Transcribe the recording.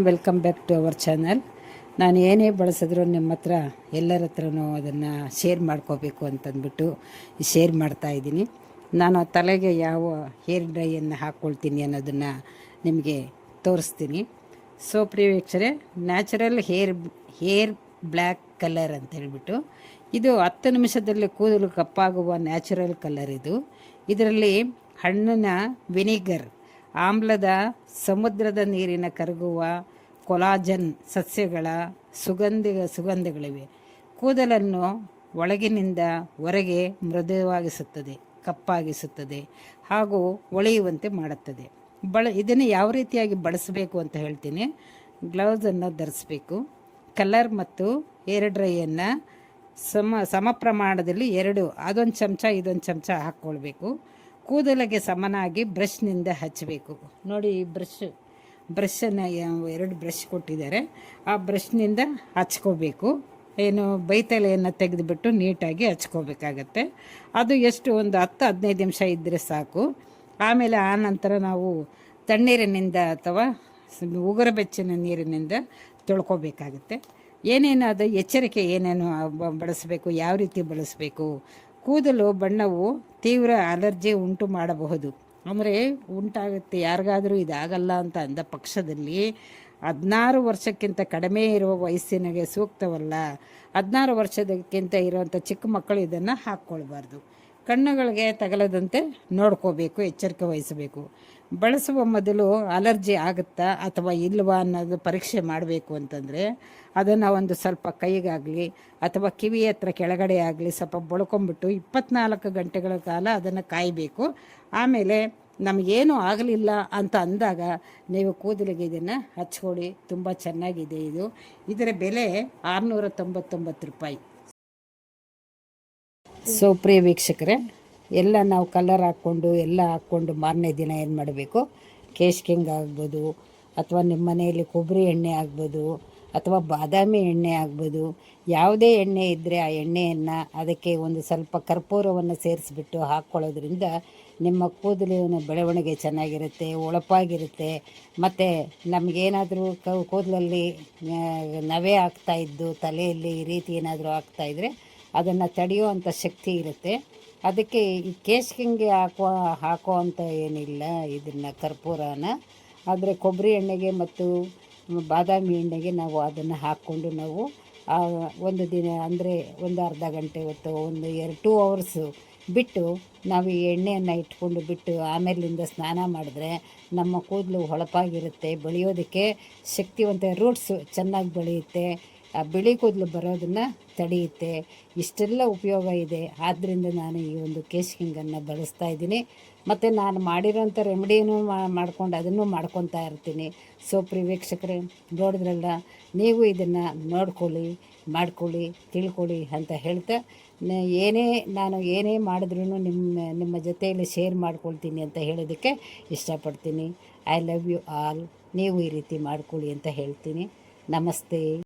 Welcome back to our channel. ನಾನು ಏನೇ ಬಳಸಿದ್ರು ನಿಮ್ಮ ಹತ್ರ ಎಲ್ಲರ ಹತ್ರನೂ ಅದನ್ನು ಶೇರ್ ಮಾಡ್ಕೋಬೇಕು ಅಂತಂದ್ಬಿಟ್ಟು ಶೇರ್ ಮಾಡ್ತಾಯಿದ್ದೀನಿ. ನಾನು ತಲೆಗೆ ಯಾವ ಹೇರ್ ಡ್ರೈಯನ್ನು ಹಾಕ್ಕೊಳ್ತೀನಿ ಅನ್ನೋದನ್ನು ನಿಮಗೆ ತೋರಿಸ್ತೀನಿ. ಸೊ ಪ್ರಿಯ ವೀಕ್ಷಕರೇ, ನ್ಯಾಚುರಲ್ ಹೇರ್ ಬ್ಲ್ಯಾಕ್ ಕಲರ್ ಅಂತ ಹೇಳ್ಬಿಟ್ಟು ಇದು 10 ನಿಮಿಷದಲ್ಲಿ ಕೂದಲು ಕಪ್ಪಾಗುವ ನ್ಯಾಚುರಲ್ ಕಲರ್. ಇದರಲ್ಲಿ ಹಣ್ಣಿನ ವಿನಿಗರ್, ಆಮ್ಲದ ಸಮುದ್ರದ ನೀರಿನ ಕರಗುವ ಕೊಲಾಜನ್ ಸಸ್ಯಗಳ ಸುಗಂಧಗಳಿವೆ. ಕೂದಲನ್ನು ಒಳಗಿನಿಂದ ಹೊರಗೆ ಮೃದುವಾಗಿಸುತ್ತದೆ, ಕಪ್ಪಾಗಿಸುತ್ತದೆ ಹಾಗೂ ಹೊಳೆಯುವಂತೆ ಮಾಡುತ್ತದೆ. ಇದನ್ನು ಯಾವ ರೀತಿಯಾಗಿ ಬಳಸಬೇಕು ಅಂತ ಹೇಳ್ತೀನಿ. ಗ್ಲೌಸನ್ನು ಧರಿಸಬೇಕು. ಕಲರ್ ಮತ್ತು ಹೇರ್ ಡ್ರೈಯನ್ನು ಸಮ ಪ್ರಮಾಣದಲ್ಲಿ ಅದೊಂದು ಚಮಚ ಇದೊಂದು ಚಮಚ ಹಾಕ್ಕೊಳ್ಬೇಕು. ಕೂದಲಿಗೆ ಸಮನಾಗಿ ಬ್ರಷ್ನಿಂದ ಹಚ್ಚಬೇಕು. ನೋಡಿ, ಈ ಬ್ರಷನ್ನು 2 ಬ್ರಷ್ ಕೊಟ್ಟಿದ್ದಾರೆ. ಆ ಬ್ರಷ್ನಿಂದ ಹಚ್ಕೋಬೇಕು. ಬೈತಲೆಯನ್ನು ತೆಗೆದುಬಿಟ್ಟು ನೀಟಾಗಿ ಹಚ್ಕೋಬೇಕಾಗತ್ತೆ. ಅದು ಎಷ್ಟು ಒಂದು 10-15 ನಿಮಿಷ ಇದ್ದರೆ ಸಾಕು. ಆಮೇಲೆ ಆ ನಂತರ ನಾವು ತಣ್ಣೀರಿನಿಂದ ಅಥವಾ ಉಗುರು ಬೆಚ್ಚನ ನೀರಿನಿಂದ ತೊಳ್ಕೊಬೇಕಾಗತ್ತೆ. ಏನೇನು ಅದು ಎಚ್ಚರಿಕೆ ಏನೇನು ಬಳಸಬೇಕು, ಯಾವ ರೀತಿ ಬಳಸಬೇಕು. ಕೂದಲು ಬಣ್ಣವು ತೀವ್ರ ಅಲರ್ಜಿ ಉಂಟು ಮಾಡಬಹುದು. ಅಂದರೆ ಉಂಟಾಗುತ್ತೆ, ಯಾರಿಗಾದರೂ ಇದಾಗಲ್ಲ ಅಂತ ಅಂದ ಪಕ್ಷದಲ್ಲಿ 16 ವರ್ಷಕ್ಕಿಂತ ಕಡಿಮೆ ಇರುವ ವಯಸ್ಸಿನಗೆ ಸೂಕ್ತವಲ್ಲ. 16 ವರ್ಷದಕ್ಕಿಂತ ಇರುವಂಥ ಚಿಕ್ಕ ಮಕ್ಕಳು ಇದನ್ನು ಹಾಕ್ಕೊಳ್ಬಾರ್ದು. ಕಣ್ಣುಗಳಿಗೆ ತಗಲದಂತೆ ನೋಡ್ಕೋಬೇಕು, ಎಚ್ಚರಿಕೆ ವಹಿಸಬೇಕು. ಬಳಸುವ ಮೊದಲು ಅಲರ್ಜಿ ಆಗುತ್ತಾ ಅಥವಾ ಇಲ್ವಾ ಅನ್ನೋದು ಪರೀಕ್ಷೆ ಮಾಡಬೇಕು. ಅಂತಂದರೆ ಅದನ್ನು ಒಂದು ಸ್ವಲ್ಪ ಕೈಗಾಗಲಿ ಅಥವಾ ಕಿವಿ ಹತ್ರ ಕೆಳಗಡೆ ಆಗಲಿ ಸ್ವಲ್ಪ ಬಳ್ಕೊಂಬಿಟ್ಟು 24 ಗಂಟೆಗಳ ಕಾಲ ಅದನ್ನು ಕಾಯಬೇಕು. ಆಮೇಲೆ ನಮಗೇನು ಆಗಲಿಲ್ಲ ಅಂತ ಅಂದಾಗ ನೀವು ಕೂದಲಿಗೆ ಇದನ್ನು ಹಚ್ಕೊಳ್ಳಿ. ತುಂಬ ಚೆನ್ನಾಗಿದೆ ಇದರ ಬೆಲೆ 699 ರೂಪಾಯಿ. ಸೊ ಪ್ರಿಯ ವೀಕ್ಷಕರೇ, ಎಲ್ಲ ನಾವು ಕಲರ್ ಹಾಕ್ಕೊಂಡು ಮಾರನೇ ದಿನ ಏನು ಮಾಡಬೇಕು, ಕೇಶ್ಕಿಂಗ್ ಆಗ್ಬೋದು ಅಥವಾ ನಿಮ್ಮ ಮನೆಯಲ್ಲಿ ಕೊಬ್ಬರಿ ಎಣ್ಣೆ ಆಗ್ಬೋದು ಅಥವಾ ಬಾದಾಮಿ ಎಣ್ಣೆ ಆಗ್ಬೋದು, ಯಾವುದೇ ಎಣ್ಣೆ ಇದ್ದರೆ ಆ ಎಣ್ಣೆಯನ್ನು ಅದಕ್ಕೆ ಒಂದು ಸ್ವಲ್ಪ ಕರ್ಪೂರವನ್ನು ಸೇರಿಸ್ಬಿಟ್ಟು ಹಾಕ್ಕೊಳ್ಳೋದ್ರಿಂದ ನಿಮ್ಮ ಕೂದಲಿನ ಬೆಳವಣಿಗೆ ಚೆನ್ನಾಗಿರುತ್ತೆ, ಹೊಳಪಾಗಿರುತ್ತೆ. ಮತ್ತು ನಮಗೇನಾದರೂ ಕೂದಲಲ್ಲಿ ನವೆ ಆಗ್ತಾಯಿದ್ದು, ತಲೆಯಲ್ಲಿ ಈ ರೀತಿ ಏನಾದರೂ ಆಗ್ತಾಯಿದ್ರೆ ಅದನ್ನು ತಡೆಯುವಂಥ ಶಕ್ತಿ ಇರುತ್ತೆ. ಅದಕ್ಕೆ ಈ ಕೇಶ್ಕಿಂಗ್ಗೆ ಹಾಕೋ ಅಂತ ಏನಿಲ್ಲ ಇದನ್ನು ಕರ್ಪೂರನ. ಆದರೆ ಕೊಬ್ಬರಿ ಎಣ್ಣೆಗೆ ಮತ್ತು ಬಾದಾಮಿ ಎಣ್ಣೆಗೆ ನಾವು ಅದನ್ನು ಹಾಕ್ಕೊಂಡು ನಾವು ಒಂದು ದಿನ ಅಂದರೆ ಒಂದು ಅರ್ಧ ಗಂಟೆ ಹೊತ್ತು ಒಂದು 2 ಅವರ್ಸು ಬಿಟ್ಟು ನಾವು ಈ ಎಣ್ಣೆಯನ್ನು ಇಟ್ಕೊಂಡು ಬಿಟ್ಟು ಆಮೇಲಿಂದ ಸ್ನಾನ ಮಾಡಿದ್ರೆ ನಮ್ಮ ಕೂದಲು ಹೊಳಪಾಗಿರುತ್ತೆ, ಬೆಳೆಯೋದಕ್ಕೆ ಶಕ್ತಿವಂತ ರೂಟ್ಸು ಚೆನ್ನಾಗಿ ಬೆಳೆಯುತ್ತೆ, ಆ ಬಿಳಿ ಕೂದಲು ಬರೋದನ್ನು ತಡೆಯುತ್ತೆ. ಇಷ್ಟೆಲ್ಲ ಉಪಯೋಗ ಇದೆ. ಆದ್ದರಿಂದ ನಾನು ಈ ಒಂದು ಕೇಶ್ಕಿಂಗನ್ನು ಬಳಸ್ತಾ ಇದ್ದೀನಿ. ಮತ್ತು ನಾನು ಮಾಡಿರೋಂಥ ರೆಮಿಡಿನೂ ಮಾಡ್ಕೊಂಡು ಅದನ್ನು ಮಾಡ್ಕೊತಾ ಇರ್ತೀನಿ. ಸೊ ಪ್ರಿಯ ವೀಕ್ಷಕರೇ, ನೋಡಿದ್ರಲ್ಲ, ನೀವು ಇದನ್ನು ಮಾಡ್ಕೊಳ್ಳಿ, ತಿಳ್ಕೊಳ್ಳಿ ಅಂತ ಹೇಳ್ತಾ ನಾನು ಏನೇ ಮಾಡಿದ್ರೂ ನಿಮ್ಮ ಜೊತೆಯಲ್ಲಿ ಶೇರ್ ಮಾಡ್ಕೊಳ್ತೀನಿ ಅಂತ ಹೇಳೋದಕ್ಕೆ ಇಷ್ಟಪಡ್ತೀನಿ. I love you all. ನೀವು ಈ ರೀತಿ ಮಾಡ್ಕೊಳ್ಳಿ ಅಂತ ಹೇಳ್ತೀನಿ. ನಮಸ್ತೆ.